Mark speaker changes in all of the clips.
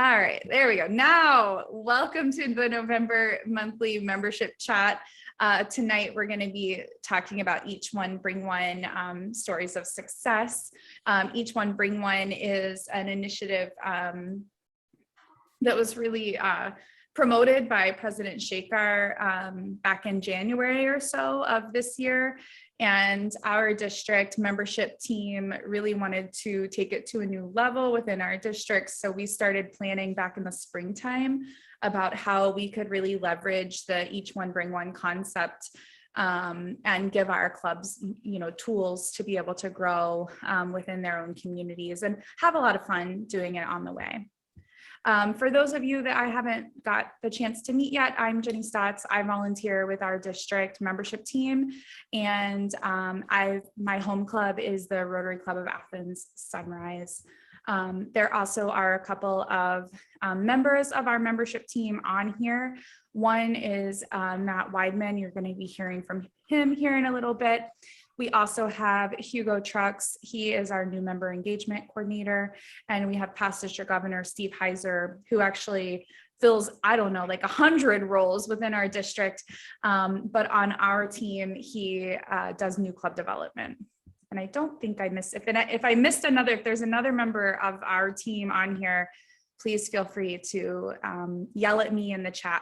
Speaker 1: All right, there we go. Now, welcome to the November monthly membership chat. Tonight, we're going to be talking about Each One Bring One stories of success. Each One Bring One is an initiative that was really promoted by President Shekar back in January or so of this year. And our district membership team really wanted to take it to a new level within our district. So we started planning back in the springtime about how we could really leverage the Each One Bring One concept and give our clubs, tools to be able to grow within their own communities and have a lot of fun doing it on the way. For those of you that I haven't got the chance to meet yet, I'm Jenny Stotts. I volunteer with our district membership team, and my home club is the Rotary Club of Athens Sunrise. There also are a couple of members of our membership team on here. One is Matt Weidman. You're going to be hearing from him here in a little bit. We also have Hugo Trucks. He is our new member engagement coordinator. And we have past district governor Steve Heiser, who actually fills, like 100 roles within our district. But on our team, he does new club development. And I don't think I missed, if there's another member of our team on here, please feel free to yell at me in the chat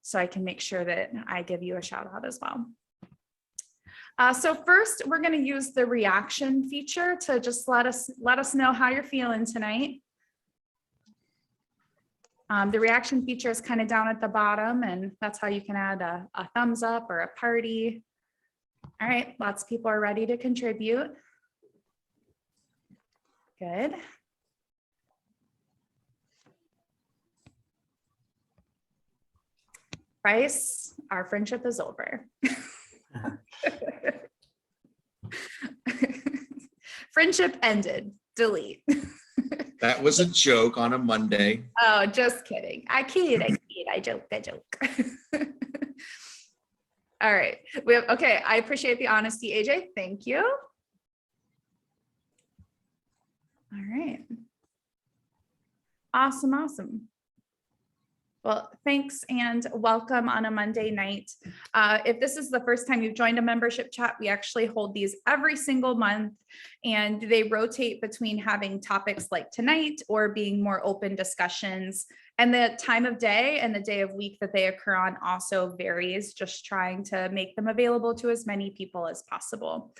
Speaker 1: so I can make sure that I give you a shout out as well. So first, we're going to use the reaction feature to just let us know how you're feeling tonight. The reaction feature is kind of down at the bottom, and that's how you can add a thumbs up or a party. All right, lots of people are ready to contribute. Good. Bryce, our friendship is over. Friendship ended. Delete.
Speaker 2: That was a joke on a Monday.
Speaker 1: Oh, just kidding. I kid. I joke. All right. Okay. I appreciate the honesty, AJ. Thank you. All right. Awesome. Well, thanks and welcome on a Monday night. If this is the first time you've joined a membership chat, we actually hold these every single month, and they rotate between having topics like tonight or being more open discussions. And the time of day and the day of week that they occur on also varies, just trying to make them available to as many people as possible.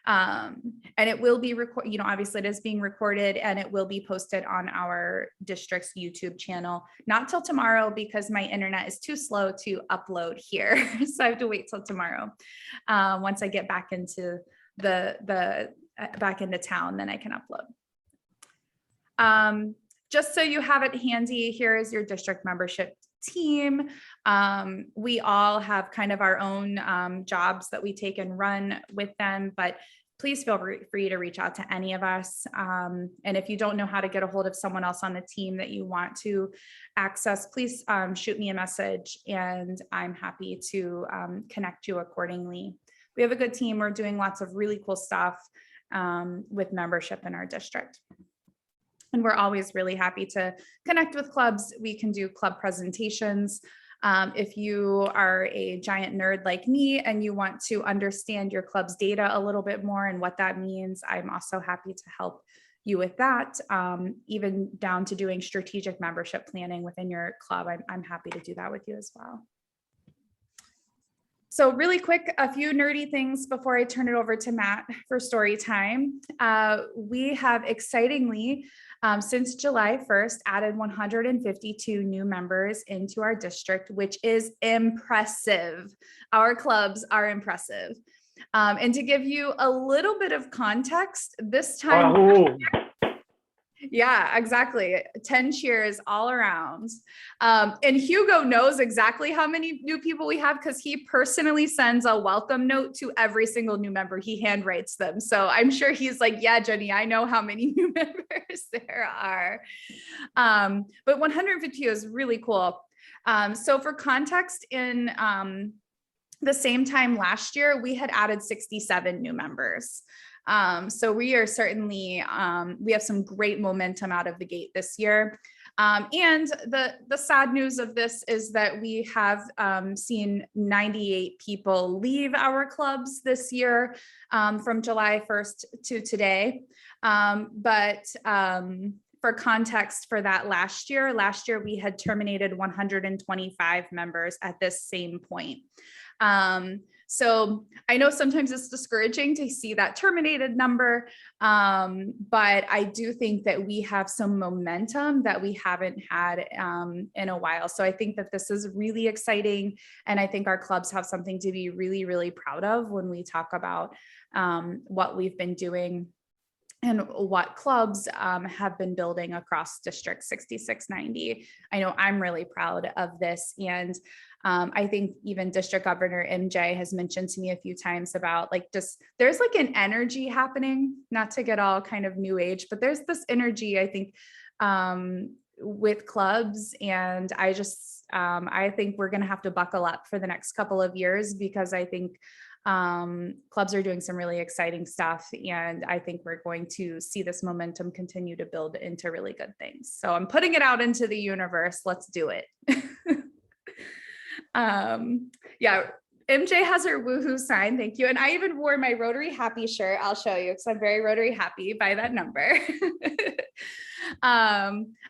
Speaker 1: And it will be recorded, obviously it is being recorded, and it will be posted on our district's YouTube channel, not till tomorrow because my internet is too slow to upload here. So I have to wait till tomorrow. Once I get back into back into town, then I can upload. Just so you have it handy, here is your district membership team. We all have kind of our own jobs that we take and run with them, but please feel free to reach out to any of us. And if you don't know how to get a hold of someone else on the team that you want to access, please shoot me a message and I'm happy to connect you accordingly. We have a good team. We're doing lots of really cool stuff with membership in our district. And we're always really happy to connect with clubs. We can do club presentations. If you are a giant nerd like me and you want to understand your club's data a little bit more and what that means, I'm also happy to help you with that. Even down to doing strategic membership planning within your club, I'm happy to do that with you as well. So really quick, a few nerdy things before I turn it over to Matt for story time. We have excitingly, since July 1st, added 152 new members into our district, which is impressive. Our clubs are impressive. And to give you a little bit of context, this time, yeah, exactly. 10 cheers all around. And Hugo knows exactly how many new people we have because he personally sends a welcome note to every single new member. He handwrites them. So I'm sure he's like, yeah, Jenny, I know how many new members there are. But 152 is really cool. So for context, in the same time last year, we had added 67 new members. So we are certainly, we have some great momentum out of the gate this year. And the sad news of this is that we have seen 98 people leave our clubs this year from July 1st to today. But for context for that last year we had terminated 125 members at this same point. So I know sometimes it's discouraging to see that terminated number, but I do think that we have some momentum that we haven't had in a while. So I think that this is really exciting. And I think our clubs have something to be really, really proud of when we talk about what we've been doing and what clubs have been building across District 6690. I know I'm really proud of this. And I think even District Governor MJ has mentioned to me a few times about like just, there's like an energy happening, not to get all kind of new age, but there's this energy, I think, with clubs. And I think we're going to have to buckle up for the next couple of years, because I think clubs are doing some really exciting stuff. And I think we're going to see this momentum continue to build into really good things. So I'm putting it out into the universe. Let's do it. Yeah, MJ has her woohoo sign. Thank you. And I even wore my Rotary Happy shirt. I'll show you because I'm very Rotary happy by that number.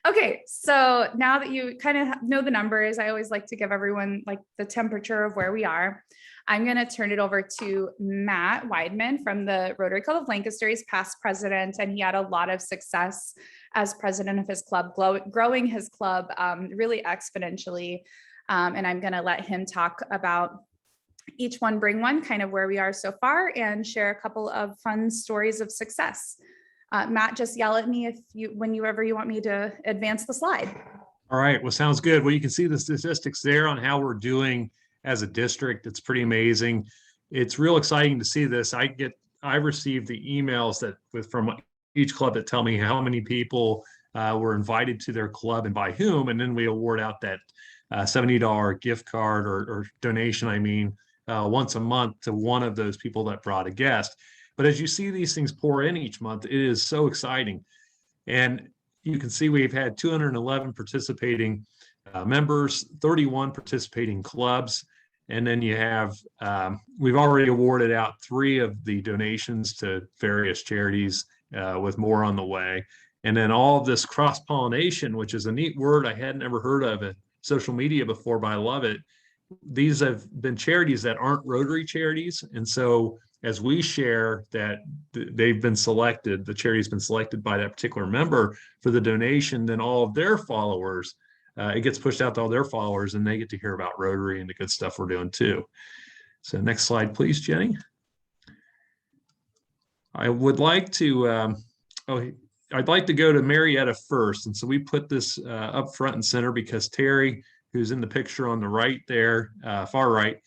Speaker 1: Okay, so now that you kind of know the numbers, I always like to give everyone like the temperature of where we are. I'm going to turn it over to Matt Weidman from the Rotary Club of Lancaster. He's past president, and he had a lot of success as president of his club, growing his club really exponentially. And I'm going to let him talk about each one, bring one, kind of where we are so far, and share a couple of fun stories of success. Matt, just yell at me whenever you want me to advance the slide.
Speaker 3: All right, well, sounds good. Well, you can see the statistics there on how we're doing as a district. It's pretty amazing. It's real exciting to see this. I received the emails from each club that tell me how many people were invited to their club and by whom, and then we award out that $70 gift card or donation, once a month to one of those people that brought a guest. But as you see these things pour in each month, it is so exciting. And you can see we've had 211 participating members, 31 participating clubs. And then you have, we've already awarded out 3 of the donations to various charities with more on the way. And then all of this cross-pollination, which is a neat word I hadn't ever heard of in social media before, but I love it. These have been charities that aren't Rotary charities. And so as we share that they've been selected, the charity's been selected by that particular member for the donation, then all of their followers, it gets pushed out to all their followers, and they get to hear about Rotary and the good stuff we're doing too. So next slide, please, Jenny. I would like to, I'd like to go to Marietta first. And so we put this up front and center because Terry, who's in the picture on the right there, far right,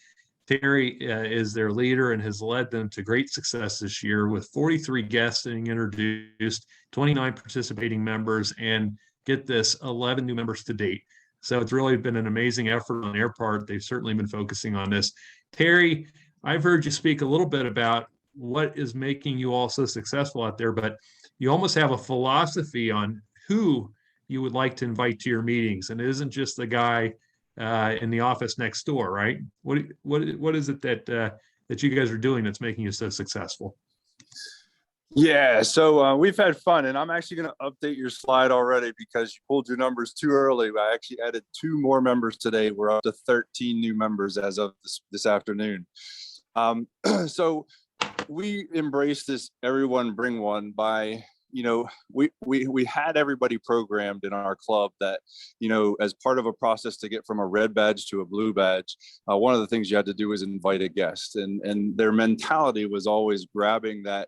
Speaker 3: Terry is their leader and has led them to great success this year with 43 guests being introduced, 29 participating members, and get this, 11 new members to date. So it's really been an amazing effort on their part. They've certainly been focusing on this. Terry, I've heard you speak a little bit about what is making you all so successful out there, but you almost have a philosophy on who you would like to invite to your meetings. And it isn't just the guy in the office next door, right? What is it that you guys are doing that's making you so successful?
Speaker 4: Yeah, so we've had fun, and I'm actually going to update your slide already because you pulled your numbers too early. I actually added 2 more members today. We're up to 13 new members as of this afternoon. So we embrace this everyone bring one by, we had everybody programmed in our club that, as part of a process to get from a red badge to a blue badge, one of the things you had to do is invite a guest, and their mentality was always grabbing that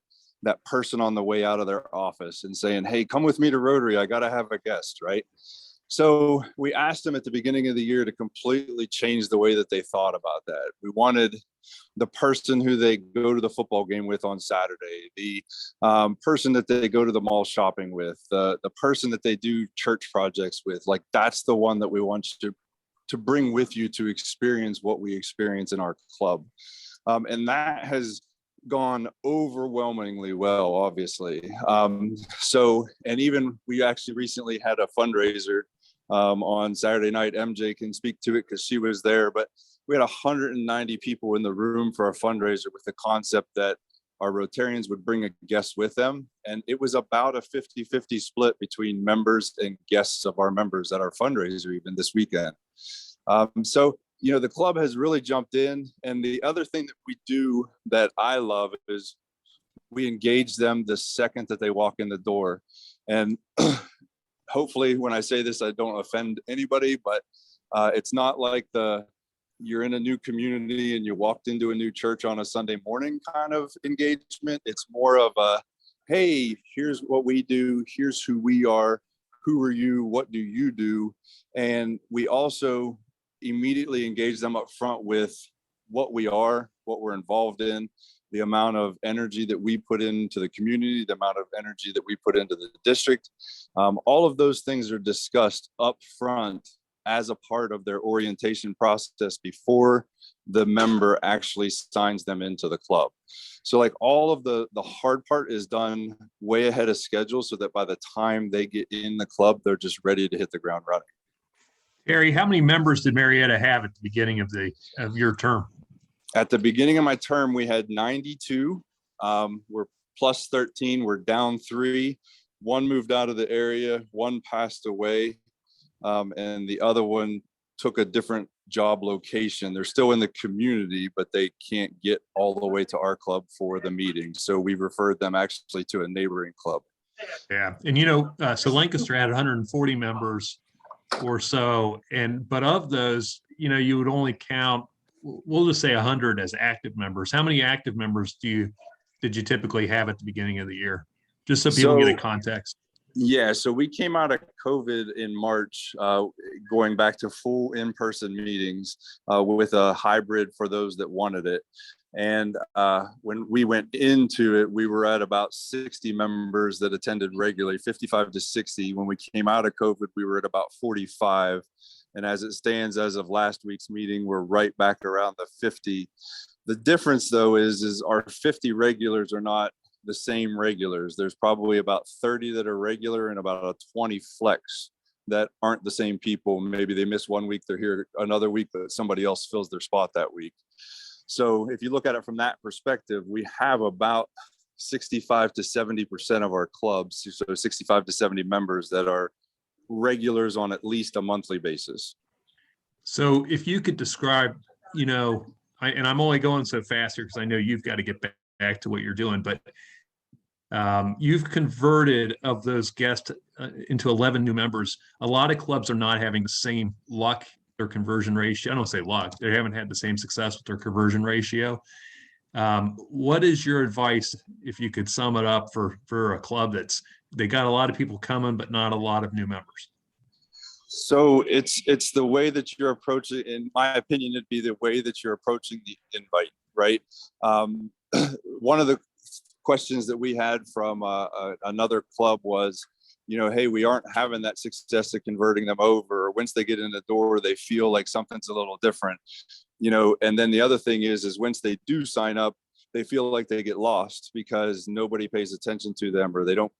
Speaker 4: person on the way out of their office and saying, hey, come with me to Rotary. I got to have a guest, right? So we asked them at the beginning of the year to completely change the way that they thought about that. We wanted the person who they go to the football game with on Saturday, the person that they go to the mall shopping with, the person that they do church projects with. Like, that's the one that we want you to bring with you to experience what we experience in our club. And that has gone overwhelmingly well, obviously. And even we actually recently had a fundraiser on Saturday night. MJ can speak to it because she was there, but we had 190 people in the room for our fundraiser with the concept that our Rotarians would bring a guest with them. And it was about a 50-50 split between members and guests of our members at our fundraiser even this weekend. So, you know, the club has really jumped in. And the other thing that we do that I love is we engage them the second that they walk in the door. And hopefully when I say this, I don't offend anybody, but it's not like you're in a new community and you walked into a new church on a Sunday morning kind of engagement. It's more of a, hey, here's what we do. Here's who we are. Who are you? What do you do? And we also immediately engage them up front with what we are, what we're involved in, the amount of energy that we put into the community, the amount of energy that we put into the district. All of those things are discussed up front as a part of their orientation process before the member actually signs them into the club. So like all of the hard part is done way ahead of schedule so that by the time they get in the club, they're just ready to hit the ground running.
Speaker 3: Terry, how many members did Marietta have at the beginning of your term?
Speaker 4: At the beginning of my term, we had 92. We're plus 13. We're down 3. One moved out of the area. One passed away. And the other one took a different job location. They're still in the community, but they can't get all the way to our club for the meeting. So we referred them actually to a neighboring club.
Speaker 3: Yeah. And, you know, so Lancaster had 140 members or so. But of those, you know, you would only count, we'll just say 100 as active members. How many active members did you typically have at the beginning of the year? Just so people get a context.
Speaker 4: Yeah, so we came out of COVID in March, going back to full in-person meetings with a hybrid for those that wanted it. And when we went into it, we were at about 60 members that attended regularly, 55 to 60. When we came out of COVID, we were at about 45. And as it stands, as of last week's meeting, we're right back around the 50. The difference, though, is our 50 regulars are not the same regulars. There's probably about 30 that are regular and about a 20 flex that aren't the same people. Maybe they miss 1 week, they're here another week, but somebody else fills their spot that week. So if you look at it from that perspective, we have about 65 to 70% of our clubs, so 65 to 70 members that are regulars on at least a monthly basis.
Speaker 3: So if you could describe, you know, and I'm only going so fast here because I know you've got to get back to what you're doing, but you've converted of those guests into 11 new members. A lot of clubs are not having the same luck or conversion ratio. I don't say luck, they haven't had the same success with their conversion ratio. What is your advice if you could sum it up for a club they got a lot of people coming, but not a lot of new members?
Speaker 4: So it's the way that you're approaching, in my opinion, it'd be the way that you're approaching the invite, right? One of the questions that we had from another club was, you know, hey, we aren't having that success of converting them over. Once they get in the door, they feel like something's a little different, you know. And then the other thing is once they do sign up, they feel like they get lost because nobody pays attention to them, or they don't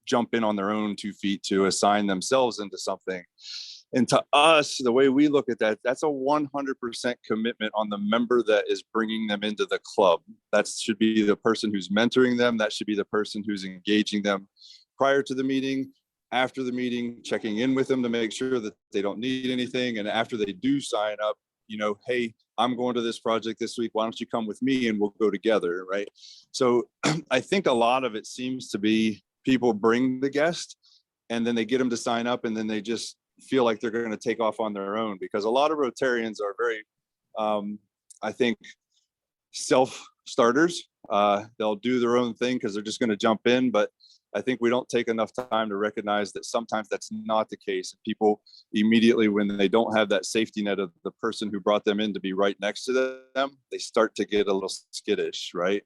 Speaker 4: jump in on their own 2 feet to assign themselves into something. And to us, the way we look at that, that's a 100% commitment on the member that is bringing them into the club. That should be the person who's mentoring them. That should be the person who's engaging them prior to the meeting, after the meeting, checking in with them to make sure that they don't need anything. And after they do sign up, you know, hey, I'm going to this project this week. Why don't you come with me and we'll go together, right? So I think a lot of it seems to be people bring the guest and then they get them to sign up and then they just feel like they're going to take off on their own, because a lot of Rotarians are very, I think, self-starters. They'll do their own thing because they're just going to jump in. But I think we don't take enough time to recognize that sometimes that's not the case. People immediately, when they don't have that safety net of the person who brought them in to be right next to them, they start to get a little skittish, right?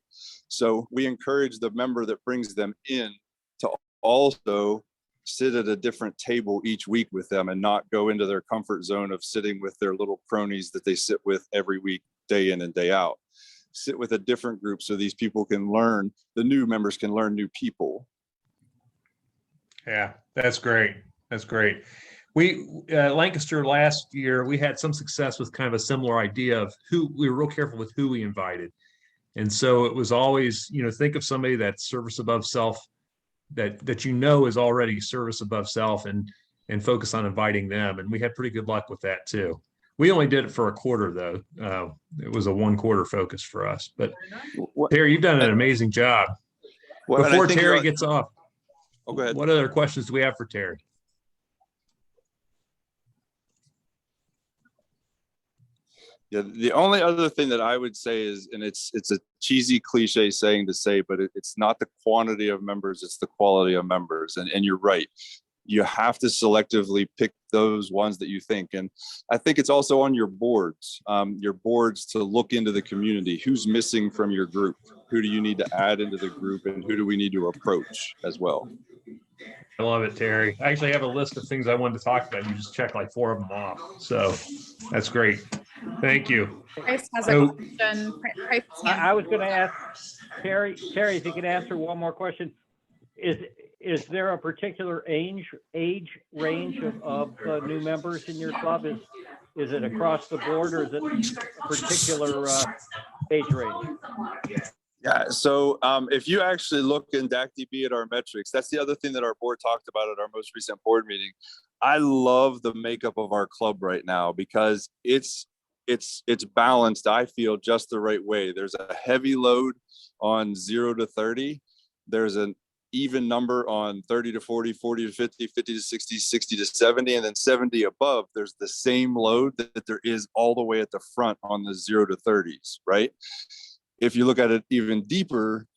Speaker 4: So we encourage the member that brings them in to also sit at a different table each week with them and not go into their comfort zone of sitting with their little cronies that they sit with every week, day in and day out. Sit with a different group so these people can learn, the new members can learn new people.
Speaker 3: Yeah, that's great. That's great. Lancaster last year, we had some success with kind of a similar idea of who we were real careful with who we invited. And so it was always, think of somebody that's service above self, that is already service above self, and focus on inviting them. And we had pretty good luck with that too. We only did it for a quarter though. It was a 1 quarter focus for us. But Terry, you've done an amazing job. Before Terry gets off,
Speaker 4: go ahead.
Speaker 3: What other questions do we have for Terry?
Speaker 4: Yeah, the only other thing that I would say is, and it's a cheesy cliche saying to say, but it's not the quantity of members, it's the quality of members. And you're right. You have to selectively pick those ones that you think. And I think it's also on your boards to look into the community. Who's missing from your group? Who do you need to add into the group? And who do we need to approach as well?
Speaker 3: I love it, Terry. I actually have a list of things I wanted to talk about. You just checked like 4 of them off. So that's great. Thank you.
Speaker 1: Price has a question.
Speaker 5: I was going to ask Terry, if you could answer one more question. Is there a particular age range of new members in your club? Is it across the board, or is it a particular age range?
Speaker 4: Yeah, so if you actually look in DACDB at our metrics, that's the other thing that our board talked about at our most recent board meeting. I love the makeup of our club right now because it's balanced, I feel, just the right way. There's a heavy load on 0 to 30. There's an even number on 30 to 40, 40 to 50, 50 to 60, 60 to 70, and then 70 above. There's the same load that there is all the way at the front on the 0 to 30s, right? If you look at it even deeper,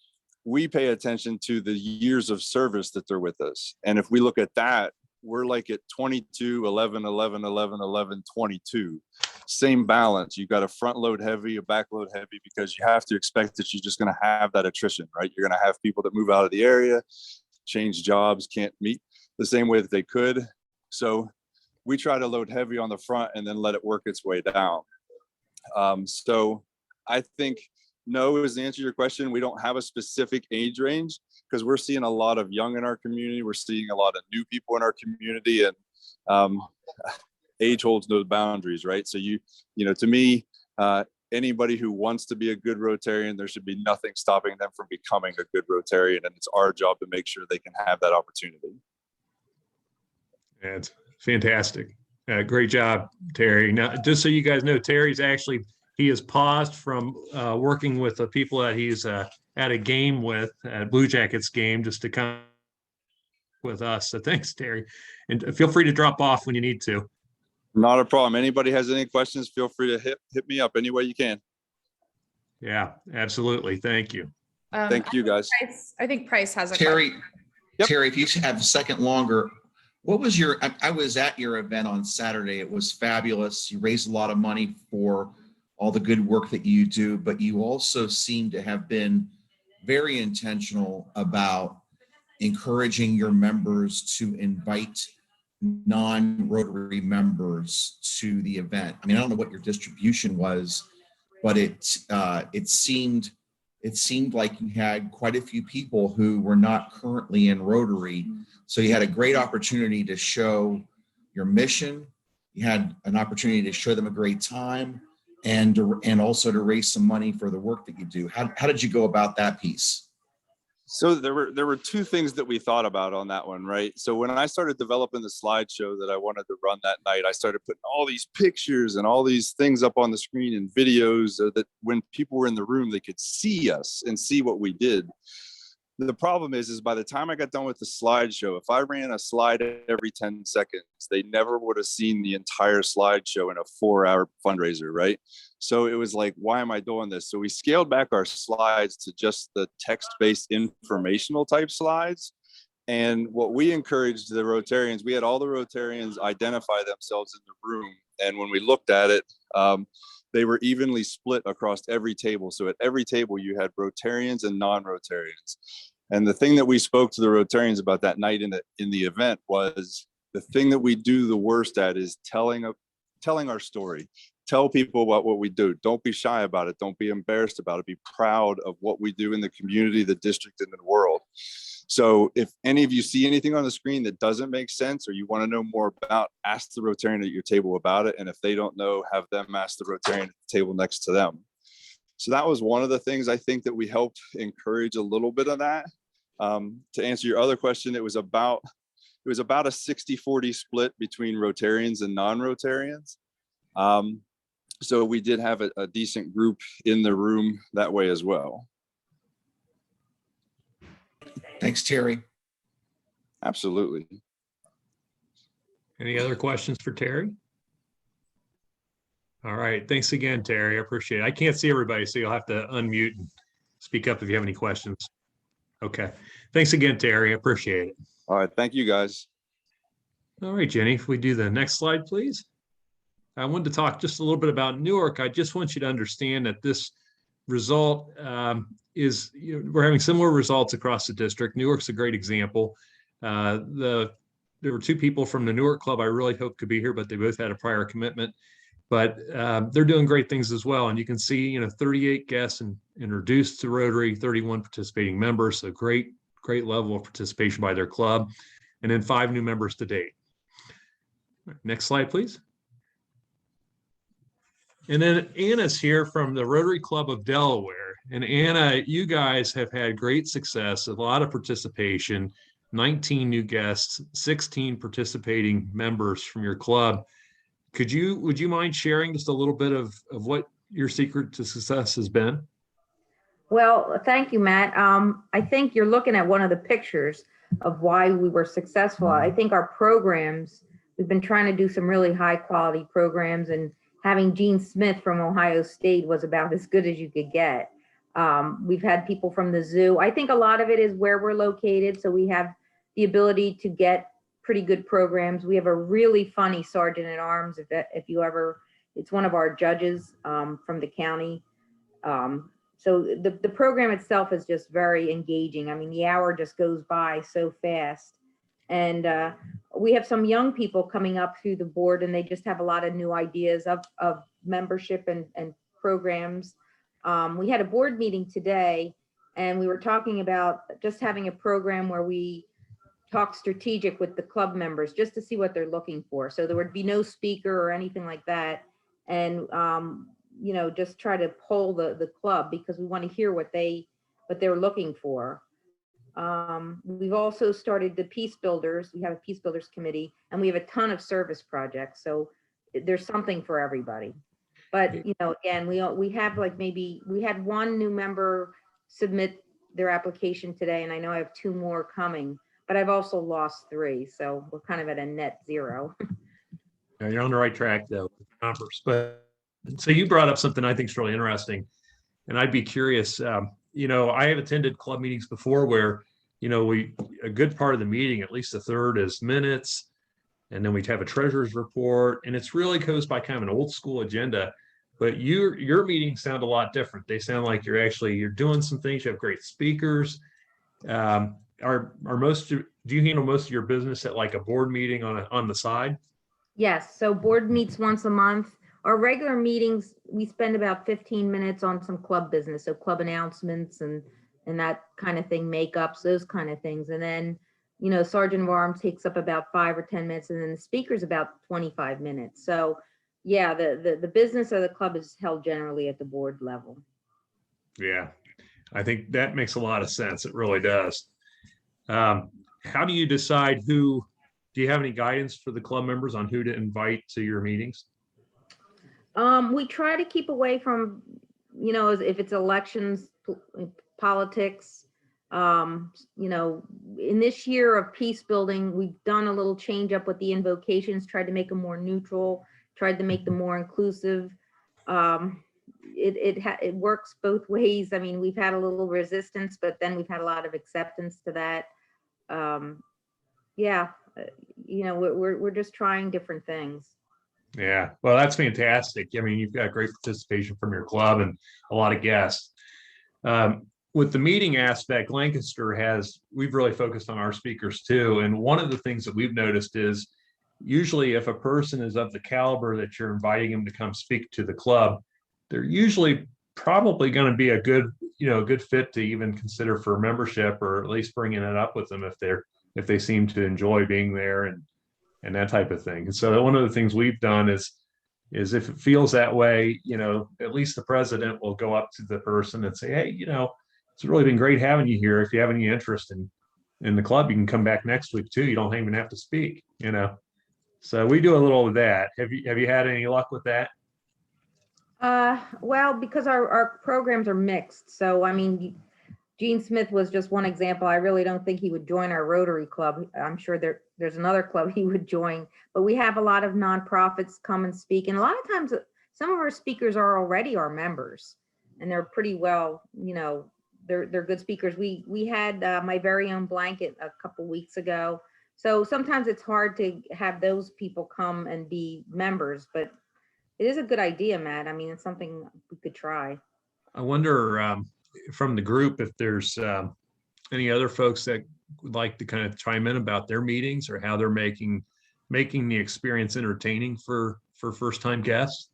Speaker 4: we pay attention to the years of service that they're with us. And if we look at that, we're like at 22, 11, 11, 11, 11, 22. Same balance. You've got a front load heavy, a back load heavy, because you have to expect that you're just going to have that attrition, right? You're going to have people that move out of the area, change jobs, can't meet the same way that they could. So we try to load heavy on the front and then let it work its way down. So I think no is the answer to your question. We don't have a specific age range because we're seeing a lot of young in our community. We're seeing a lot of new people in our community, and age holds no boundaries, right? So to me, anybody who wants to be a good Rotarian, there should be nothing stopping them from becoming a good Rotarian, and it's our job to make sure they can have that opportunity.
Speaker 3: That's fantastic. Great job, Terry. Now, just so you guys know, he has paused from working with the people that he's at a game with, at Blue Jackets game, just to come with us. So thanks, Terry. And feel free to drop off when you need to.
Speaker 4: Not a problem. Anybody has any questions, feel free to hit me up any way you can.
Speaker 3: Yeah, absolutely. Thank you.
Speaker 4: Thank you, guys.
Speaker 1: I think Price has a
Speaker 2: Terry,
Speaker 1: question.
Speaker 4: Yep.
Speaker 2: Terry, if you have a second longer, what was I was at your event on Saturday. It was fabulous. You raised a lot of money for all the good work that you do, but you also seem to have been very intentional about encouraging your members to invite non-Rotary members to the event. I mean, I don't know what your distribution was, but it seemed like you had quite a few people who were not currently in Rotary. So you had a great opportunity to show your mission. You had an opportunity to show them a great time, and also to raise some money for the work that you do. How did you go about that piece?
Speaker 4: So there were 2 things that we thought about on that one, right? So when I started developing the slideshow that I wanted to run that night, I started putting all these pictures and all these things up on the screen and videos so that when people were in the room, they could see us and see what we did. The problem is by the time I got done with the slideshow, if I ran a slide every 10 seconds, they never would have seen the entire slideshow in a 4-hour fundraiser, right? So it was like, why am I doing this? So we scaled back our slides to just the text-based informational type slides. And what we encouraged the Rotarians, we had all the Rotarians identify themselves in the room. And when we looked at it, they were evenly split across every table. So at every table, you had Rotarians and non-Rotarians. And the thing that we spoke to the Rotarians about that night in the event was the thing that we do the worst at is telling our story. Tell people about what we do. Don't be shy about it. Don't be embarrassed about it. Be proud of what we do in the community, the district, and the world. So if any of you see anything on the screen that doesn't make sense or you want to know more about, ask the Rotarian at your table about it. And if they don't know, have them ask the Rotarian at the table next to them. So that was one of the things I think that we helped encourage a little bit of that. To answer your other question, it was about a 60-40 split between Rotarians and non-Rotarians. So we did have a decent group in the room that way as well.
Speaker 2: Thanks, Terry.
Speaker 4: Absolutely.
Speaker 3: Any other questions for Terry? All right. Thanks again, Terry. I appreciate it. I can't see everybody, so you'll have to unmute and speak up if you have any questions. Okay. Thanks again, Terry. I appreciate it.
Speaker 4: All right. Thank you, guys.
Speaker 3: All right, Jenny, if we do the next slide, please. I wanted to talk just a little bit about Newark. I just want you to understand that this result is, we're having similar results across the district. Newark's a great example. There were two people from the Newark Club I really hoped could be here, but they both had a prior commitment. But they're doing great things as well. And you can see, 38 guests and introduced to Rotary, 31 participating members. So great level of participation by their club. And then 5 new members to date. Next slide, please. And then Anna's here from the Rotary Club of Delaware. And Anna, you guys have had great success, a lot of participation, 19 new guests, 16 participating members from your club. Would you mind sharing just a little bit of what your secret to success has been?
Speaker 6: Well, thank you, Matt. I think you're looking at one of the pictures of why we were successful. I think our programs, we've been trying to do some really high quality programs, and having Gene Smith from Ohio State was about as good as you could get. We've had people from the zoo. I think a lot of it is where we're located. So we have the ability to get pretty good programs. We have a really funny sergeant at arms. It's one of our judges from the county. So the program itself is just very engaging. I mean, the hour just goes by so fast. And we have some young people coming up through the board, and they just have a lot of new ideas of membership and programs. We had a board meeting today, and we were talking about just having a program where we talk strategic with the club members just to see what they're looking for. So there would be no speaker or anything like that. And, just try to poll the club, because we want to hear what they're looking for. We've also started the Peace Builders. We have a Peace Builders committee, and we have a ton of service projects. So there's something for everybody. But, again, we have we had one new member submit their application today, and I know I have 2 more coming, but I've also lost 3. So we're kind of at a net 0.
Speaker 3: Yeah, you're on the right track though, numbers. But so you brought up something I think is really interesting, and I'd be curious. I have attended club meetings before where, a good part of the meeting, at least a third, is minutes, and then we'd have a treasurer's report, and it's really goes by kind of an old school agenda. But your meetings sound a lot different. They sound like you're doing some things. You have great speakers. Do you handle most of your business at like a board meeting on the side?
Speaker 6: Yes. So board meets once a month. Our regular meetings, we spend about 15 minutes on some club business. So club announcements and that kind of thing, makeups, those kind of things. And then, Sergeant of Arms takes up about 5 or 10 minutes, and then the speaker's about 25 minutes. So yeah, the business of the club is held generally at the board level.
Speaker 3: Yeah, I think that makes a lot of sense. It really does. How do you decide do you have any guidance for the club members on who to invite to your meetings?
Speaker 6: We try to keep away from, if it's elections, politics. In this year of peace building, we've done a little change up with the invocations, tried to make them more neutral, tried to make them more inclusive. It works both ways. I mean, we've had a little resistance, but then we've had a lot of acceptance to that. We're just trying different things.
Speaker 3: Yeah, well, that's fantastic. I mean, you've got great participation from your club and a lot of guests. With the meeting aspect, we've really focused on our speakers too. And one of the things that we've noticed is usually if a person is of the caliber that you're inviting them to come speak to the club, they're usually probably going to be a good, a good fit to even consider for membership, or at least bringing it up with them if they seem to enjoy being there and that type of thing. And so one of the things we've done is if it feels that way, at least the president will go up to the person and say, hey, it's really been great having you here. If you have any interest in the club, you can come back next week too. You don't even have to speak, So we do a little of that. Have you had any luck with that?
Speaker 6: Well, because our programs are mixed. So, I mean, Gene Smith was just one example. I really don't think he would join our Rotary Club. I'm sure there's another club he would join, but we have a lot of nonprofits come and speak. And a lot of times some of our speakers are already our members, and they're pretty well, they're good speakers. We had My Very Own Blanket a couple weeks ago. So sometimes it's hard to have those people come and be members, but it is a good idea, Matt. I mean, it's something we could try.
Speaker 3: I wonder from the group if there's any other folks that would like to kind of chime in about their meetings or how they're making the experience entertaining for first-time guests.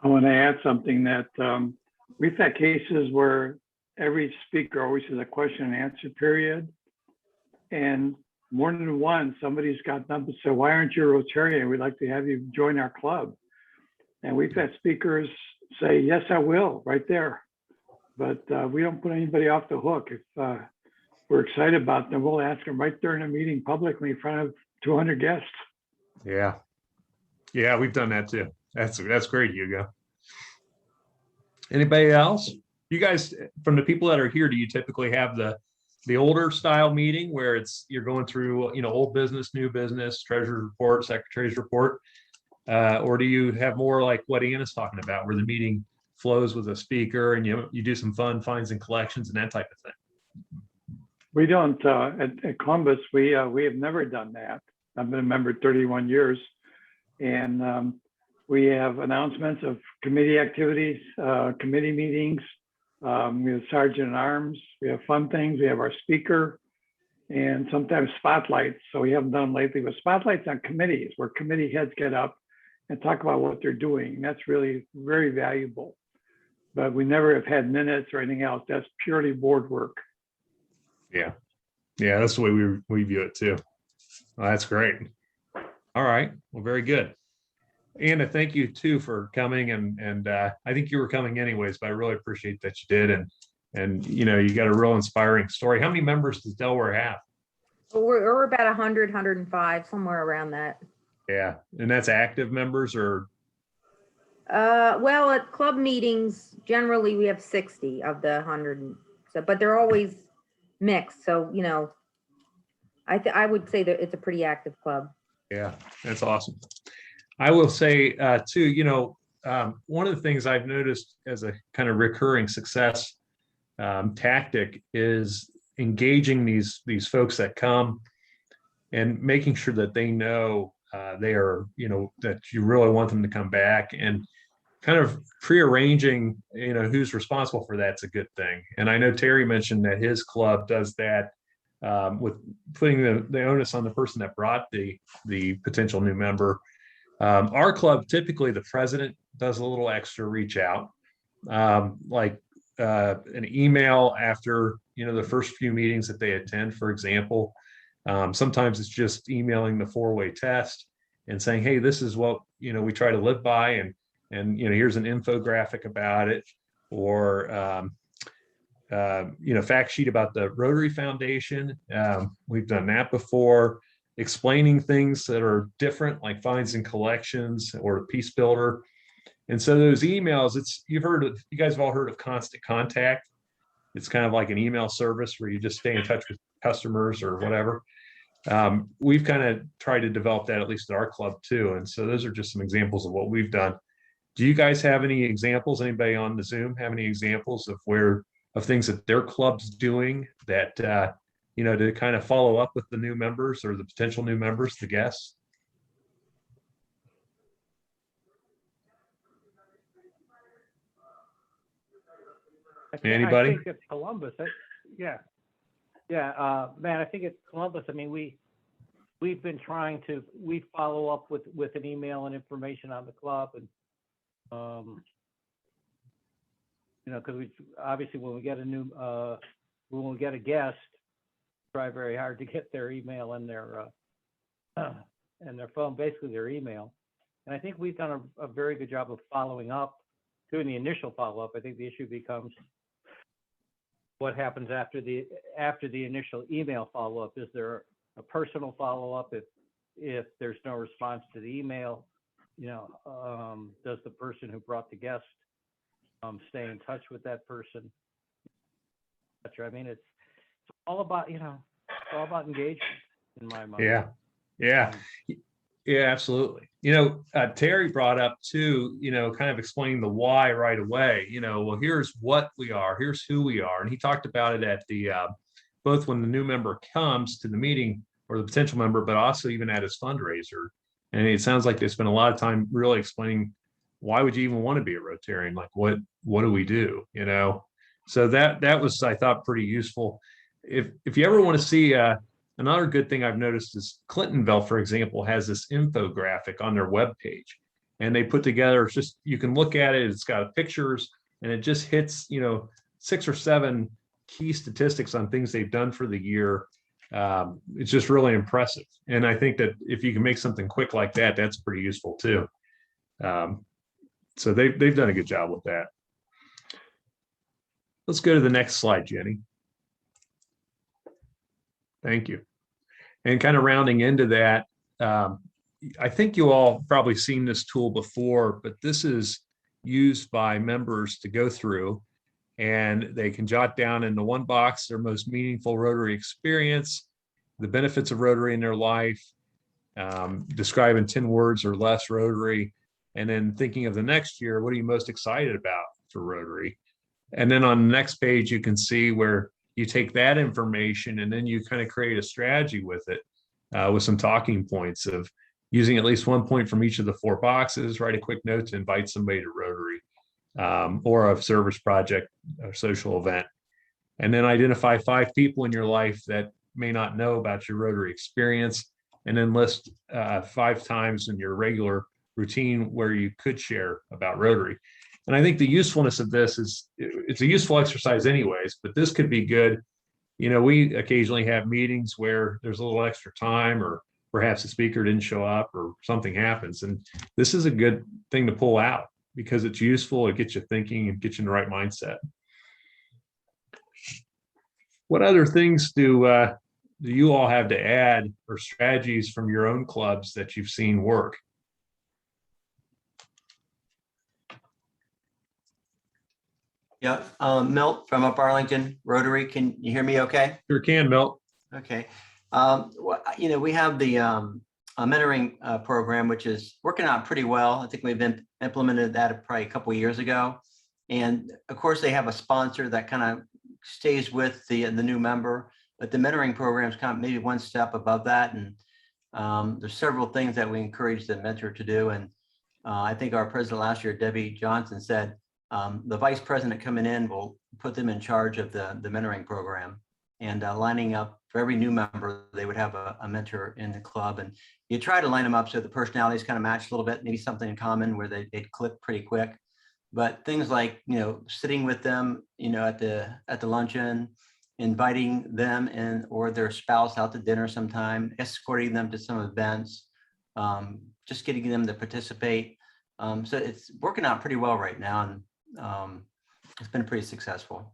Speaker 7: I want to add something that we've had cases where every speaker always has a question and answer period. And more than one, somebody's got up and said, why aren't you a Rotarian? We'd like to have you join our club. And we've had speakers say, yes, I will, right there. But we don't put anybody off the hook. If we're excited about them, we'll ask them right there in a meeting publicly in front of 200 guests.
Speaker 3: Yeah. Yeah, we've done that too. That's great, Hugo. Anybody else? You guys, from the people that are here, do you typically have the older style meeting where you're going through, old business, new business, treasurer's report, secretary's report? Or do you have more like what Anna's talking about, where the meeting flows with a speaker and you do some fun finds and collections and that type of thing?
Speaker 7: We don't, at Columbus, we have never done that. I've been a member 31 years, and we have announcements of committee activities, committee meetings. We have Sergeant at Arms, we have fun things, we have our speaker, and sometimes spotlights. So we haven't done them lately, but spotlights on committees where committee heads get up and talk about what they're doing. And that's really very valuable. But we never have had minutes or anything else. That's purely board work.
Speaker 3: Yeah. Yeah, that's the way we view it too. Well, that's great. All right. Well, very good. Anna, thank you too for coming, and I think you were coming anyways, but I really appreciate that you did, and you got a real inspiring story. How many members does Delaware have?
Speaker 6: We're about 100, 105, somewhere around that.
Speaker 3: Yeah, and that's active members or?
Speaker 6: Well, at club meetings, generally we have 60 of the 100, so, but they're always mixed. So, I would say that it's a pretty active club.
Speaker 3: Yeah, that's awesome. I will say too, one of the things I've noticed as a kind of recurring success tactic is engaging these folks that come and making sure that they know they are, that you really want them to come back, and kind of prearranging, who's responsible for that's a good thing. And I know Terry mentioned that his club does that with putting the onus on the person that brought the potential new member. Our club, typically the president does a little extra reach out, like an email after, the first few meetings that they attend, for example. Sometimes it's just emailing the 4-way test and saying, hey, this is what, we try to live by, and here's an infographic about it, or, fact sheet about the Rotary Foundation. We've done that before. Explaining things that are different, like finds and collections or Peace Builder. And so those emails, you guys have all heard of Constant Contact. It's kind of like an email service where you just stay in touch with customers or whatever. We've kind of tried to develop that, at least at our club too. And so those are just some examples of what we've done. Do you guys have any examples? Anybody on the Zoom have any examples of things that their club's doing that, to kind of follow up with the new members or the potential new members, the guests? Anybody?
Speaker 5: I think it's Columbus. Yeah, man, I think it's Columbus. I mean, we've been trying to, we follow up with an email and information on the club, and because we obviously when we get a guest, try very hard to get their email and their phone, basically their email. And I think we've done a very good job of following up, doing the initial follow-up. I think the issue becomes what happens after the initial email follow-up. Is there a personal follow-up? If there's no response to the email, does the person who brought the guest stay in touch with that person? I mean, it's all about, it's all about engagement in my mind.
Speaker 3: Yeah, absolutely. Terry brought up too, kind of explaining the why right away. Well, here's what we are, here's who we are. And he talked about it at the, both when the new member comes to the meeting or the potential member, but also even at his fundraiser. And it sounds like they spent a lot of time really explaining why would you even want to be a Rotarian? Like, what do we do? So that was, I thought, pretty useful. If you ever want to see another good thing I've noticed is Clintonville, for example, has this infographic on their webpage, and they put together, it's just, you can look at it, it's got pictures, and it just hits, 6 or 7 key statistics on things they've done for the year. It's just really impressive. And I think that if you can make something quick like that, that's pretty useful too. So they've done a good job with that. Let's go to the next slide, Jenny. Thank you. And kind of rounding into that, I think you all probably seen this tool before, but this is used by members to go through, and they can jot down into one box their most meaningful Rotary experience, the benefits of Rotary in their life, describe in 10 words or less Rotary, and then thinking of the next year, what are you most excited about for Rotary? And then on the next page, you can see where you take that information and then you kind of create a strategy with it, with some talking points of using at least one point from each of the 4 boxes, write a quick note to invite somebody to Rotary, or a service project or social event. And then identify 5 people in your life that may not know about your Rotary experience, and then list 5 times in your regular routine where you could share about Rotary. And I think the usefulness of this is, it's a useful exercise anyways, but this could be good. We occasionally have meetings where there's a little extra time, or perhaps the speaker didn't show up or something happens. And this is a good thing to pull out because it's useful. It gets you thinking and gets you in the right mindset. What other things do you all have to add, or strategies from your own clubs that you've seen work?
Speaker 8: Yep. Milt from up Arlington Rotary. Can you hear me okay?
Speaker 3: Sure can, Milt.
Speaker 8: Okay. We have the mentoring program, which is working out pretty well. I think we've implemented that probably a couple of years ago. And of course, they have a sponsor that kind of stays with the new member, but the mentoring program is kind of maybe one step above that. And there's several things that we encourage the mentor to do. And I think our president last year, Debbie Johnson, said, the vice president coming in will put them in charge of the mentoring program, and lining up for every new member, they would have a mentor in the club. And you try to line them up so the personalities kind of match a little bit, maybe something in common where they'd click pretty quick. But things like, sitting with them, at the luncheon, inviting them and or their spouse out to dinner sometime, escorting them to some events, just getting them to participate. So it's working out pretty well right now. And it's been pretty successful.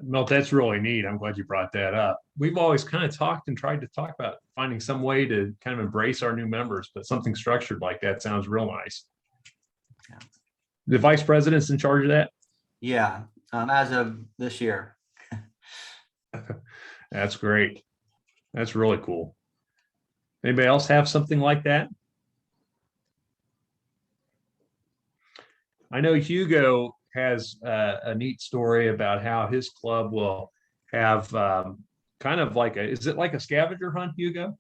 Speaker 3: Milt, that's really neat. I'm glad you brought that up. We've always kind of talked and tried to talk about finding some way to kind of embrace our new members, but something structured like that sounds real nice.
Speaker 8: Yeah.
Speaker 3: The vice president's in charge of that?
Speaker 8: Yeah, as of this year.
Speaker 3: That's great. That's really cool. Anybody else have something like that? I know Hugo has a neat story about how his club will have kind of like is it like a scavenger hunt, Hugo?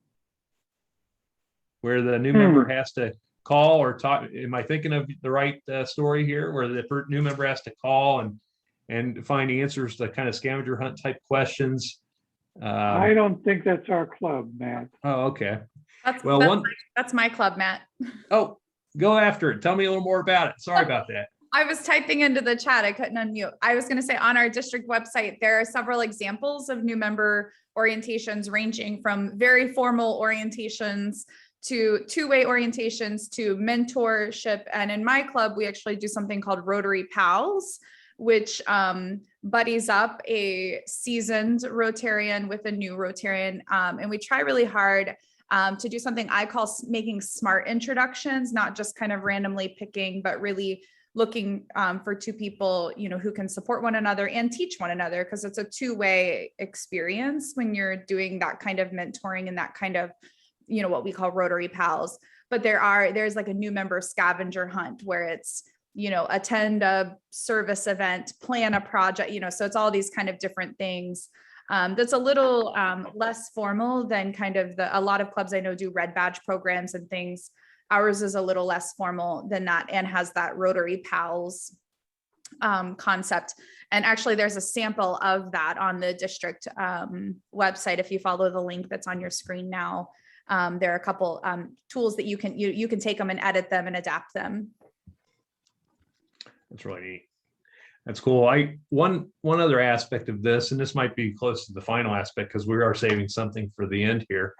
Speaker 3: Where the new member has to call or talk. Am I thinking of the right story here? Where the new member has to call and find answers to kind of scavenger hunt type questions.
Speaker 7: I don't think that's our club, Matt.
Speaker 3: Oh, okay.
Speaker 1: That's my club, Matt.
Speaker 3: Oh, go after it. Tell me a little more about it. Sorry about that.
Speaker 1: I was typing into the chat. I couldn't unmute. I was going to say on our district website, there are several examples of new member orientations ranging from very formal orientations to two-way orientations to mentorship. And in my club, we actually do something called Rotary Pals, which buddies up a seasoned Rotarian with a new Rotarian. And we try really hard to do something I call making smart introductions, not just kind of randomly picking, but really looking for two people, who can support one another and teach one another, because it's a two-way experience when you're doing that kind of mentoring and that kind of, what we call Rotary Pals. But there's like a new member scavenger hunt where it's, attend a service event, plan a project, so it's all these kind of different things. That's a little less formal than kind of a lot of clubs I know do red badge programs and things. Ours is a little less formal than that and has that Rotary Pals concept. And actually there's a sample of that on the district website. If you follow the link that's on your screen now, there are a couple tools that you can take them and edit them and adapt them.
Speaker 3: That's really neat. That's cool. One other aspect of this, and this might be close to the final aspect because we are saving something for the end here.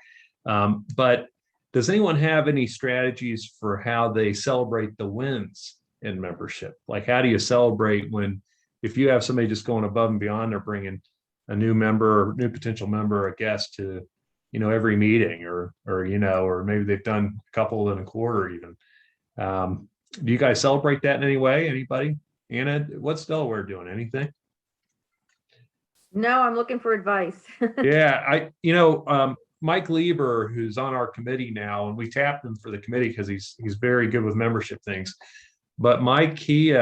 Speaker 3: But does anyone have any strategies for how they celebrate the wins in membership? Like, how do you celebrate if you have somebody just going above and beyond, they're bringing a new member, new potential member, a guest to, every meeting, or maybe they've done a couple in a quarter even. Do you guys celebrate that in any way? Anybody? Anna, what's Delaware doing? Anything?
Speaker 6: No, I'm looking for advice.
Speaker 3: Yeah, Mike Lieber, who's on our committee now, and we tapped him for the committee because he's very good with membership things. But Mike, he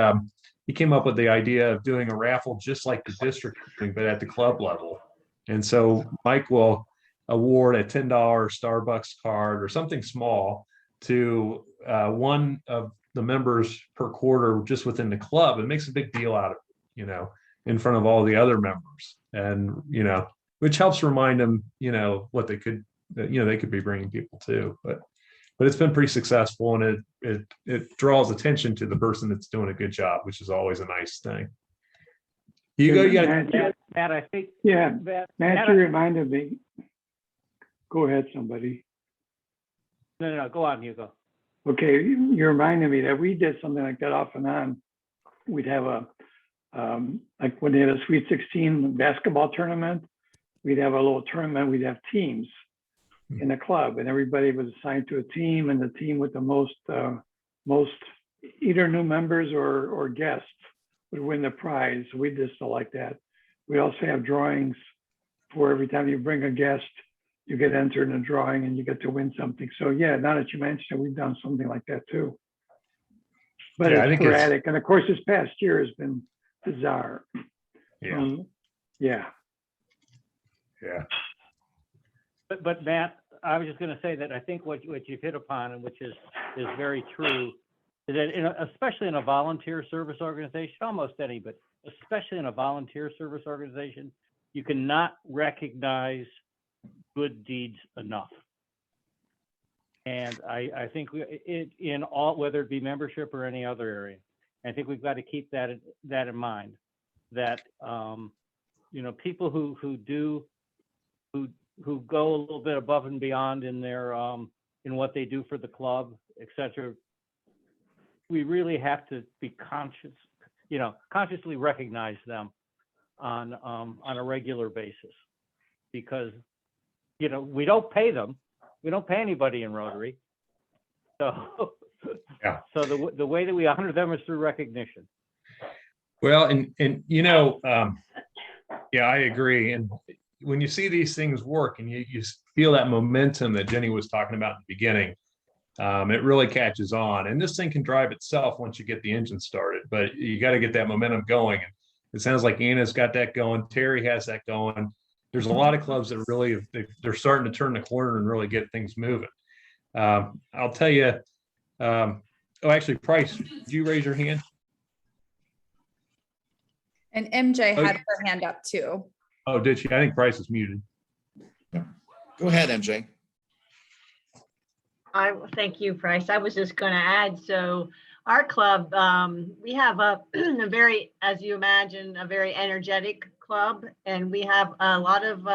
Speaker 3: came up with the idea of doing a raffle just like the district thing, but at the club level. And so Mike will award a $10 Starbucks card or something small to one of the members per quarter just within the club. It makes a big deal out of it, in front of all the other members, and which helps remind them, what they could be bringing people to. But it's been pretty successful, and it draws attention to the person that's doing a good job, which is always a nice thing.
Speaker 5: Matt, I think.
Speaker 7: Yeah, Matt, you reminded me. Go ahead, somebody.
Speaker 5: No, go on, Hugo.
Speaker 7: Okay, you reminded me that we did something like that off and on. We'd have like when they had a Sweet 16 basketball tournament, we'd have a little tournament, we'd have teams in the club, and everybody was assigned to a team, and the team with the most either new members or guests would win the prize. We did stuff like that. We also have drawings for every time you bring a guest, you get entered in a drawing and you get to win something. So yeah, now that you mentioned it, we've done something like that too. But
Speaker 3: yeah,
Speaker 7: it's sporadic. And of course, this past year has been bizarre.
Speaker 3: Yeah.
Speaker 7: Yeah.
Speaker 5: But Matt, I was just going to say that I think what you've hit upon, and which is very true, is that especially in a volunteer service organization, almost any, but especially in a volunteer service organization, you cannot recognize good deeds enough. And I think in all, whether it be membership or any other area, I think we've got to keep that in mind, that people who go a little bit above and beyond in their in what they do for the club, etc. We really have to be consciously recognize them on a regular basis, because we don't pay them. We don't pay anybody in Rotary. So,
Speaker 3: yeah.
Speaker 5: So the way that we honor them is through recognition.
Speaker 3: Well, yeah, I agree. And when you see these things work and you feel that momentum that Jenny was talking about in the beginning, it really catches on. And this thing can drive itself once you get the engine started, but you got to get that momentum going. And it sounds like Anna's got that going. Terry has that going. There's a lot of clubs that really, they're starting to turn the corner and really get things moving. I'll tell you, actually, Price, did you raise your hand?
Speaker 1: And MJ had her hand up too.
Speaker 3: Oh, did she? I think Price is muted.
Speaker 2: Yeah. Go ahead, MJ.
Speaker 9: Thank you, Price. I was just going to add, so our club, we have a, a very, as you imagine, a very energetic club, and we have a lot of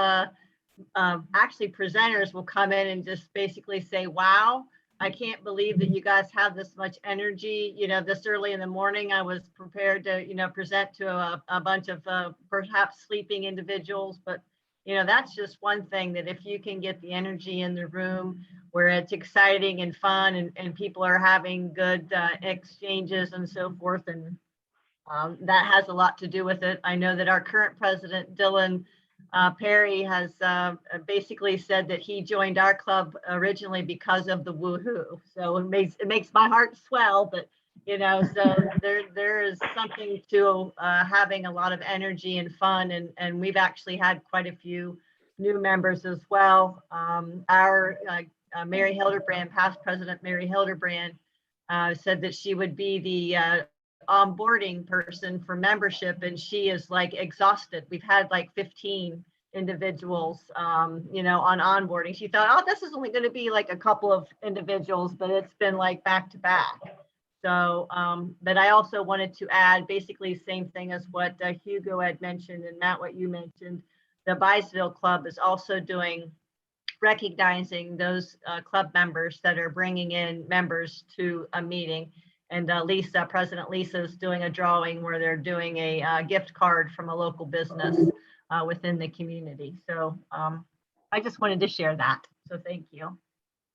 Speaker 9: actually presenters will come in and just basically say, wow, I can't believe that you guys have this much energy. You know, this early in the morning, I was prepared to, you know, present to a bunch of perhaps sleeping individuals. But, you know, that's just one thing, that if you can get the energy in the room where it's exciting and fun, and people are having good exchanges and so forth. And that has a lot to do with it. I know that our current president, Dylan Perry, has basically said that he joined our club originally because of the woohoo. So it makes my heart swell, but you know, so there is something to having a lot of energy and fun, and we've actually had quite a few new members as well. Our Mary Hildebrand, past president Mary Hildebrand, said that she would be the onboarding person for membership, and she is like exhausted. We've had like 15 individuals, you know, on onboarding. She thought, oh, this is only going to be like a couple of individuals, but it's been like back to back. So, but I also wanted to add basically same thing as what Hugo had mentioned, and Matt, what you mentioned. The Byesville Club is also recognizing those club members that are bringing in members to a meeting. And Lisa, President Lisa, is doing a drawing where they're doing a gift card from a local business within the community. So I just wanted to share that. So thank you.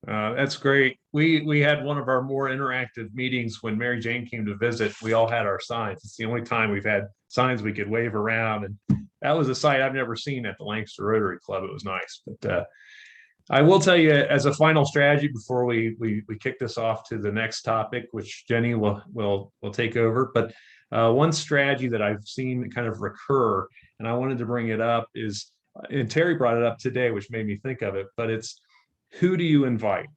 Speaker 3: That's great. We had one of our more interactive meetings when Mary Jane came to visit. We all had our signs. It's the only time we've had signs we could wave around. And that was a sight I've never seen at the Lancaster Rotary Club. It was nice. But I will tell you, as a final strategy before we kick this off to the next topic, which Jenny will take over. But one strategy that I've seen kind of recur, and I wanted to bring it up, is, and Terry brought it up today, which made me think of it, but it's, who do you invite?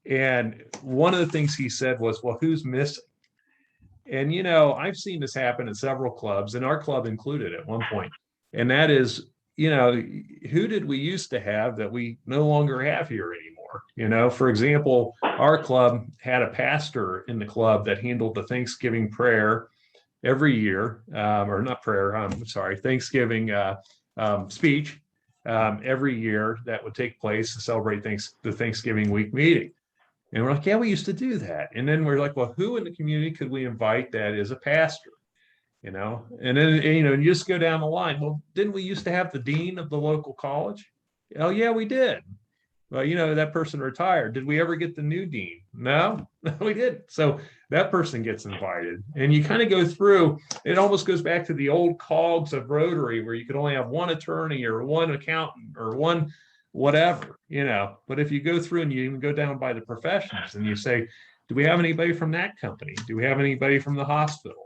Speaker 3: And one of the things he said was, well, who's missing? And, you know, I've seen this happen at several clubs, and our club included at one point. And that is, you know, who did we used to have that we no longer have here anymore? You know, for example, our club had a pastor in the club that handled the Thanksgiving prayer every year, or not prayer, I'm sorry, Thanksgiving speech every year that would take place to celebrate the Thanksgiving week meeting. And we're like, yeah, we used to do that. And then we're like, well, who in the community could we invite that is a pastor? You know, and then, you know, you just go down the line. Well, didn't we used to have the dean of the local college? Oh, yeah, we did. Well, you know, that person retired. Did we ever get the new dean? No, we didn't. So that person gets invited. And you kind of go through, it almost goes back to the old cogs of Rotary, where you could only have one attorney or one accountant or one whatever, you know. But if you go through and you even go down by the professions and you say, do we have anybody from that company? Do we have anybody from the hospital?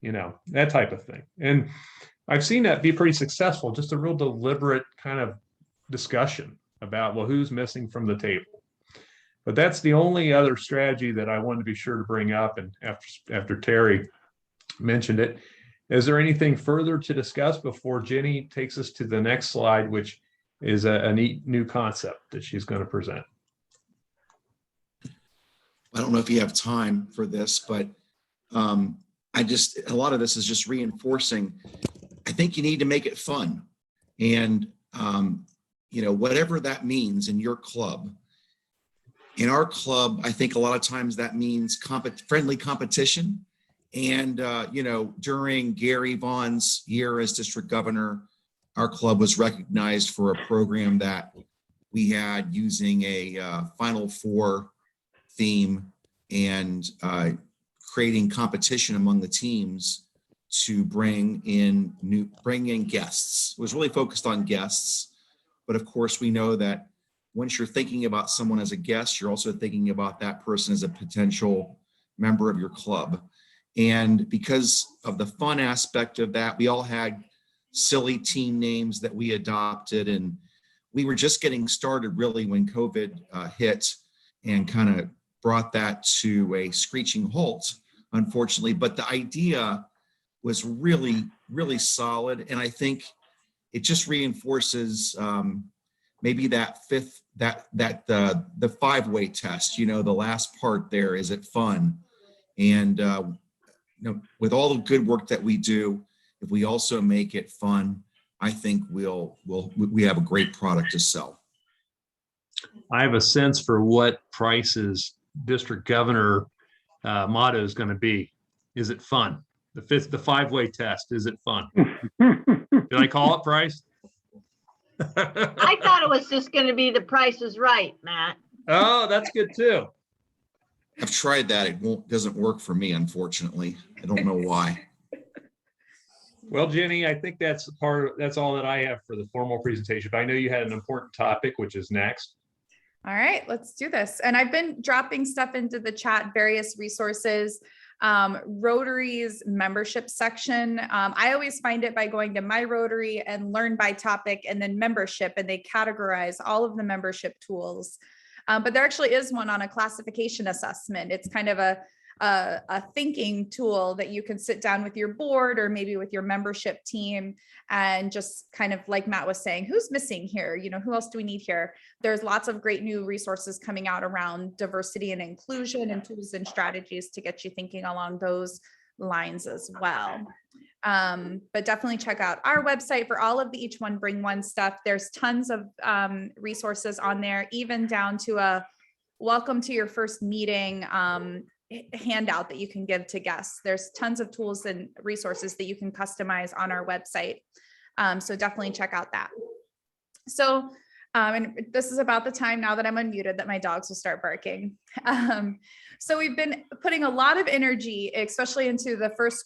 Speaker 3: You know, that type of thing. And I've seen that be pretty successful, just a real deliberate kind of discussion about, well, who's missing from the table. But that's the only other strategy that I wanted to be sure to bring up. And after Terry mentioned it, is there anything further to discuss before Jenny takes us to the next slide, which is a neat new concept that she's going to present?
Speaker 2: I don't know if you have time for this, but a lot of this is just reinforcing. I think you need to make it fun. And, you know, whatever that means in your club. In our club, I think a lot of times that means friendly competition. And, you know, during Gary Vaughn's year as district governor, our club was recognized for a program that we had using a Final Four theme and creating competition among the teams to bring in guests. It was really focused on guests, but of course we know that once you're thinking about someone as a guest, you're also thinking about that person as a potential member of your club. And because of the fun aspect of that, we all had silly team names that we adopted, and we were just getting started really when COVID hit and kind of brought that to a screeching halt, unfortunately. But the idea was really, really solid. And I think it just reinforces maybe that the 5-way test, you know, the last part there, is it fun? And with all the good work that we do, if we also make it fun, I think we have a great product to sell.
Speaker 3: I have a sense for what Price's district governor motto is going to be. Is it fun? The five-way test. Is it fun? Did I call it, Price?
Speaker 9: I thought it was just going to be The Price is Right, Matt.
Speaker 3: Oh, that's good too.
Speaker 2: I've tried that. It doesn't work for me, unfortunately. I don't know why.
Speaker 3: Well, Jenny, I think that's all that I have for the formal presentation. But I know you had an important topic, which is next.
Speaker 1: All right, let's do this. And I've been dropping stuff into the chat, various resources. Rotary's membership section. I always find it by going to My Rotary and learn by topic and then membership, and they categorize all of the membership tools. But there actually is one on a classification assessment. It's kind of a thinking tool that you can sit down with your board or maybe with your membership team and just kind of, like Matt was saying, who's missing here? You know, who else do we need here? There's lots of great new resources coming out around diversity and inclusion and tools and strategies to get you thinking along those lines as well. But definitely check out our website for all of the Each One Bring One stuff. There's tons of resources on there, even down to a welcome to your first meeting handout that you can give to guests. There's tons of tools and resources that you can customize on our website. So definitely check out that. So, and this is about the time now that I'm unmuted that my dogs will start barking. So we've been putting a lot of energy, especially into the first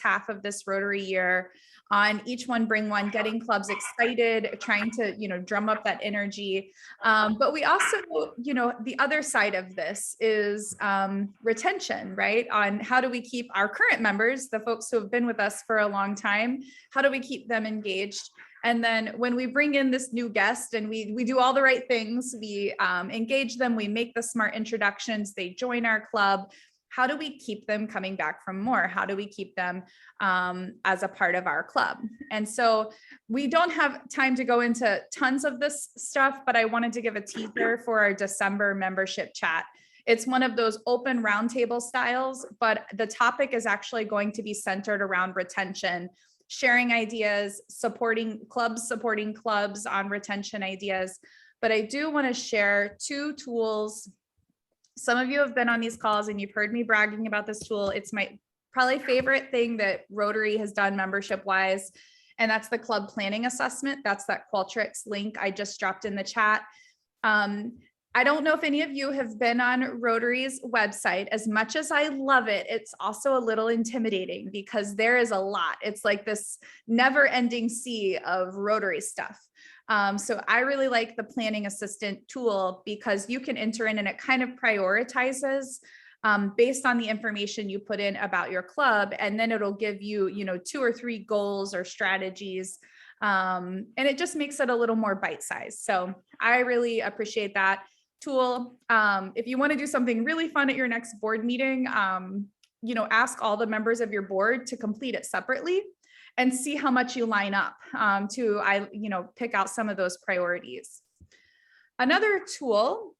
Speaker 1: half of this Rotary year, on Each One Bring One, getting clubs excited, trying to, drum up that energy. But we also, the other side of this is retention, right? On how do we keep our current members, the folks who have been with us for a long time, how do we keep them engaged? And then when we bring in this new guest and we do all the right things, we engage them, we make the smart introductions, they join our club. How do we keep them coming back for more? How do we keep them as a part of our club? And so we don't have time to go into tons of this stuff, but I wanted to give a teaser for our December membership chat. It's one of those open roundtable styles, but the topic is actually going to be centered around retention, sharing ideas, supporting clubs on retention ideas. But I do want to share two tools. Some of you have been on these calls and you've heard me bragging about this tool. It's my probably favorite thing that Rotary has done membership wise. And that's the club planning assessment. That's that Qualtrics link I just dropped in the chat. I don't know if any of you have been on Rotary's website. As much as I love it, it's also a little intimidating because there is a lot. It's like this never-ending sea of Rotary stuff. So I really like the planning assistant tool because you can enter in and it kind of prioritizes based on the information you put in about your club. And then it'll give you, 2 or 3 goals or strategies. And it just makes it a little more bite-sized. So I really appreciate that tool. If you want to do something really fun at your next board meeting, ask all the members of your board to complete it separately and see how much you line up to pick out some of those priorities. Another tool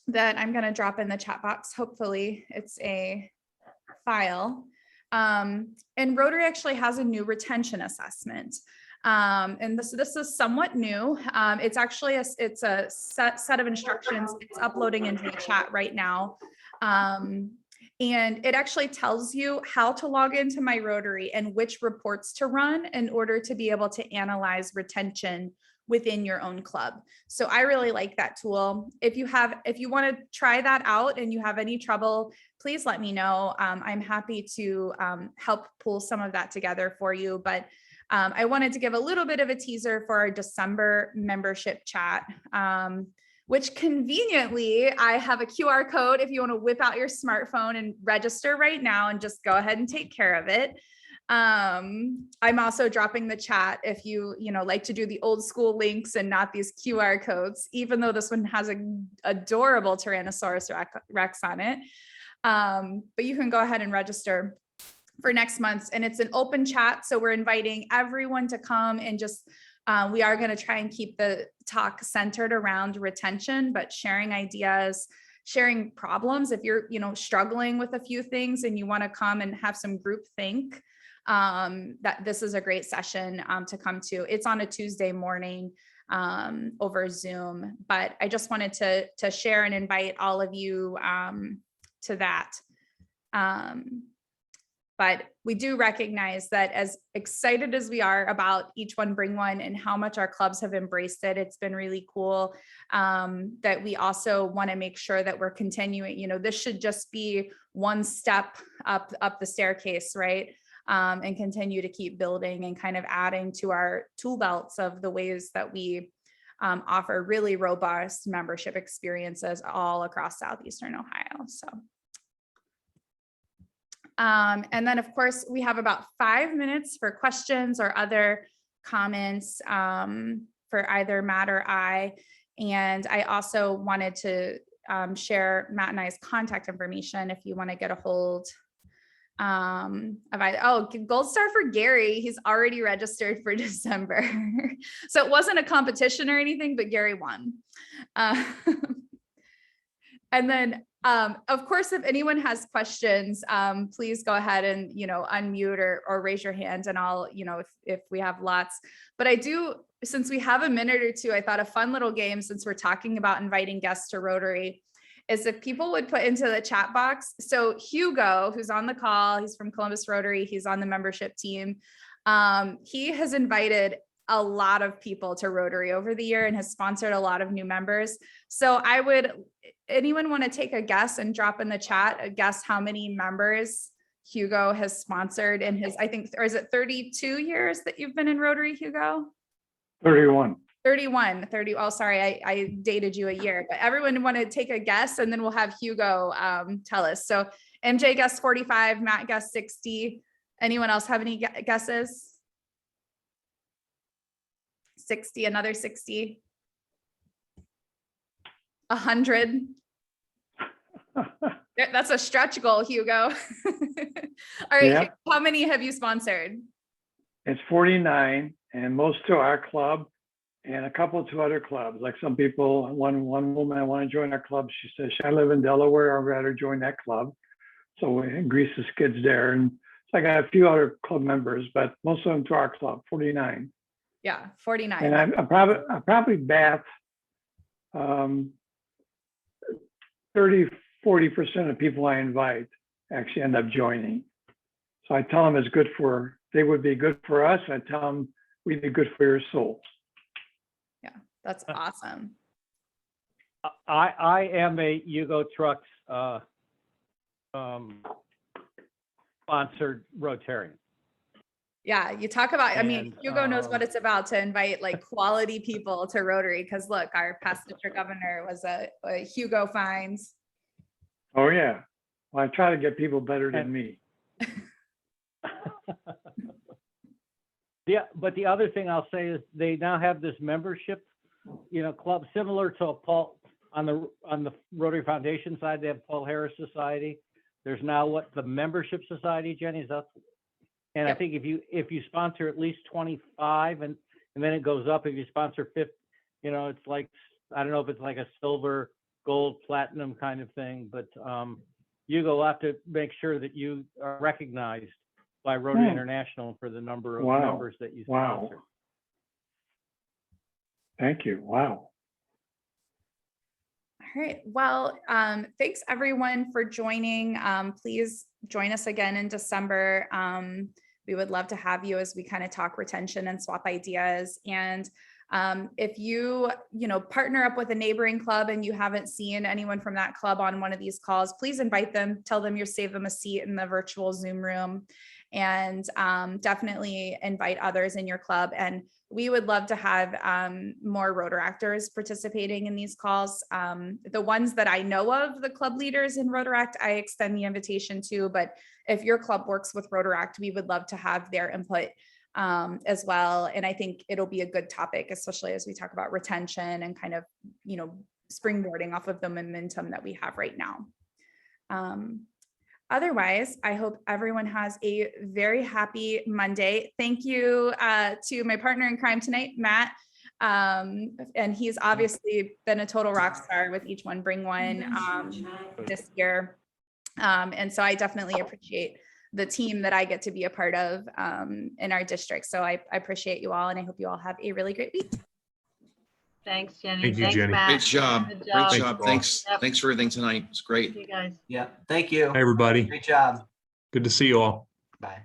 Speaker 1: that I'm going to drop in the chat box, hopefully it's a file. And Rotary actually has a new retention assessment. And this is somewhat new. It's actually a set of instructions. It's uploading into the chat right now. And it actually tells you how to log into My Rotary and which reports to run in order to be able to analyze retention within your own club. So I really like that tool. If you want to try that out and you have any trouble, please let me know. I'm happy to help pull some of that together for you. But I wanted to give a little bit of a teaser for our December membership chat, which conveniently I have a QR code if you want to whip out your smartphone and register right now and just go ahead and take care of it. I'm also dropping the chat if you like to do the old school links and not these QR codes, even though this one has an adorable Tyrannosaurus Rex on it. But you can go ahead and register for next month, and it's an open chat. So we're inviting everyone to come and just, we are going to try and keep the talk centered around retention, but sharing ideas, sharing problems. If you're, struggling with a few things and you want to come and have some group think, that this is a great session to come to. It's on a Tuesday morning over Zoom, but I just wanted to share and invite all of you to that. But we do recognize that as excited as we are about Each One Bring One and how much our clubs have embraced it, it's been really cool, that we also want to make sure that we're continuing, this should just be one step up the staircase, right? And continue to keep building and kind of adding to our tool belts of the ways that we offer really robust membership experiences all across Southeastern Ohio. So. And then of course we have about 5 minutes for questions or other comments for either Matt or I. And I also wanted to share Matt and I's contact information if you want to get a hold gold star for Gary. He's already registered for December. So it wasn't a competition or anything, but Gary won. And then, of course, if anyone has questions, please go ahead and, unmute or raise your hand, and I'll, if we have lots. But I do, since we have a minute or two, I thought a fun little game, since we're talking about inviting guests to Rotary, is if people would put into the chat box. So Hugo, who's on the call, he's from Columbus Rotary, he's on the membership team. He has invited a lot of people to Rotary over the year and has sponsored a lot of new members. So anyone want to take a guess and drop in the chat, guess how many members Hugo has sponsored in his, or is it 32 years that you've been in Rotary, Hugo?
Speaker 7: 31.
Speaker 1: 30. Oh, sorry, I dated you a year, but everyone want to take a guess and then we'll have Hugo tell us. So MJ guessed 45, Matt guessed 60. Anyone else have any guesses? 60, another 60. 100. That's a stretch goal, Hugo. All right,
Speaker 7: Yeah.
Speaker 1: How many have you sponsored?
Speaker 7: It's 49, and most to our club and a couple to other clubs. Like some people, one woman, I want to join our club. She says, I live in Delaware, I'd rather join that club. So we grease the skids there. And so I got a few other club members, but most of them to our club, 49.
Speaker 1: Yeah, 49.
Speaker 7: And I probably bat 30–40% of people I invite actually end up joining. So I tell them they would be good for us. I tell them we'd be good for your souls.
Speaker 1: Yeah, that's awesome.
Speaker 5: I am a Hugo Trucks sponsored Rotarian.
Speaker 1: Yeah, you talk about,
Speaker 5: And,
Speaker 1: Hugo knows what it's about to invite like quality people to Rotary, because look, our past district governor was a Hugo Fines.
Speaker 7: Oh yeah. Well, I try to get people better than me.
Speaker 5: Yeah, but the other thing I'll say is they now have this membership, club similar to Paul on the Rotary Foundation side. They have Paul Harris Society. There's now the membership society, Jenny, is that? And
Speaker 1: Yep.
Speaker 5: I think if you sponsor at least 25 and then it goes up, if you sponsor 50, it's like, I don't know if it's like a silver, gold, platinum kind of thing, but you will have to make sure that you are recognized by Rotary International for the number of members that you sponsor.
Speaker 7: Wow. Thank you. Wow.
Speaker 1: All right. Well, thanks everyone for joining. Please join us again in December. We would love to have you as we kind of talk retention and swap ideas. And if you partner up with a neighboring club and you haven't seen anyone from that club on one of these calls, please invite them, tell them you save them a seat in the virtual Zoom room, and definitely invite others in your club. And we would love to have more Rotaractors participating in these calls. The ones that I know of, the club leaders in Rotaract, I extend the invitation to, but if your club works with Rotaract, we would love to have their input as well. And I think it'll be a good topic, especially as we talk about retention and kind of, springboarding off of the momentum that we have right now. Otherwise, I hope everyone has a very happy Monday. Thank you to my partner in crime tonight, Matt. And he's obviously been a total rock star with Each One Bring One this year. And so I definitely appreciate the team that I get to be a part of in our district. So I appreciate you all, and I hope you all have a really great week.
Speaker 9: Thanks, Jenny.
Speaker 3: Thank you,
Speaker 9: Thanks,
Speaker 3: Jenny.
Speaker 9: Matt.
Speaker 2: Great job.
Speaker 9: Good
Speaker 2: Great
Speaker 3: Thank
Speaker 2: job.
Speaker 3: you all.
Speaker 2: Thanks.
Speaker 9: Yep.
Speaker 2: Thanks for everything tonight. It's great.
Speaker 9: See you guys.
Speaker 8: Yeah, thank you.
Speaker 3: Hey, everybody.
Speaker 8: Great job.
Speaker 3: Good to see you all.
Speaker 8: Bye.